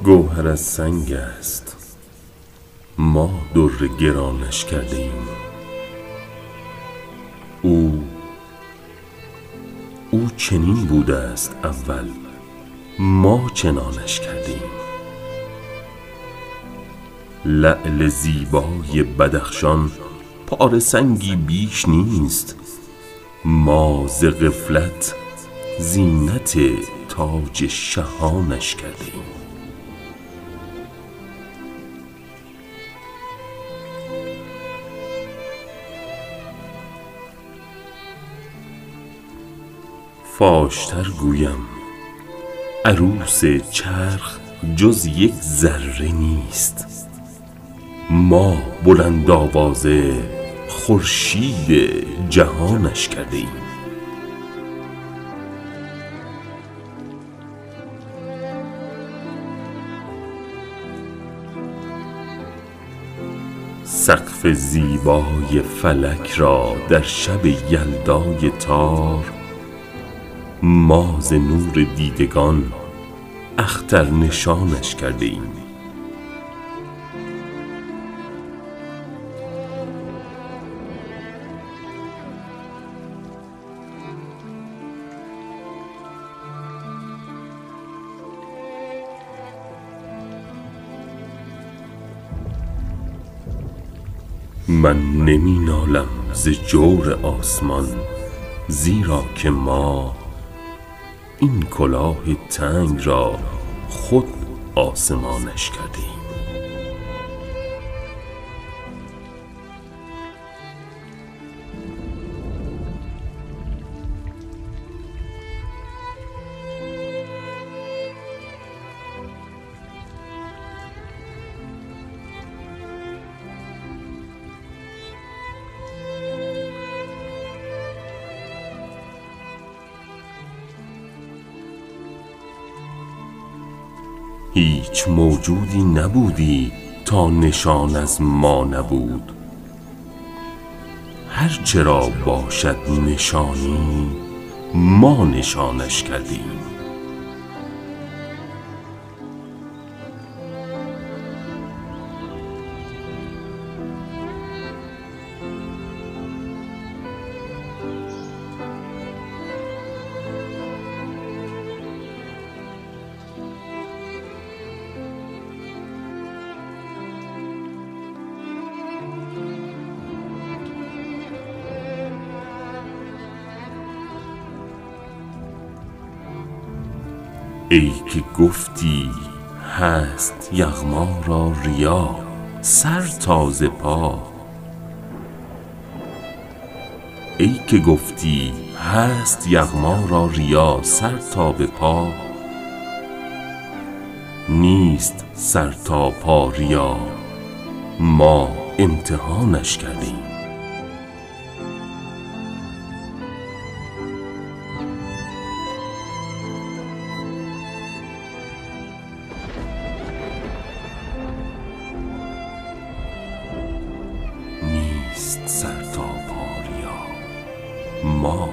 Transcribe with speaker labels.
Speaker 1: گوهر از سنگ است، ما در گرانش کرده ایم. او چنین بوده است اول، ما چنانش کرده ایم. لعل زیبای بدخشان پاره سنگی بیش نیست، ما ز غفلت زینت تاج شهانش کرده ایم. فاشتر گویم عروس چرخ جز یک ذره نیست، ما بلند آوازه خورشید جهانش کرده ایم. سقف زیبای فلک را در شب یلدای تار، ما ز نور دیدگان اختر نشانش کرده ایم. من نمی نالم ز جور آسمان، زیرا که ما این کلاه تنگ را خود آسمانش کرده ایم. هیچ موجودی نبودی تا نشان از ما نبود، هر چرا باشد نشانی ما نشانش کردیم. ای که گفتی هست یغما را ریا سر تا ز پا، ای که گفتی هست یغما را ریا سر تا به پا، نیست سر تا پا ریا، ما امتحانش کردیم. سر تا پا ریا، ما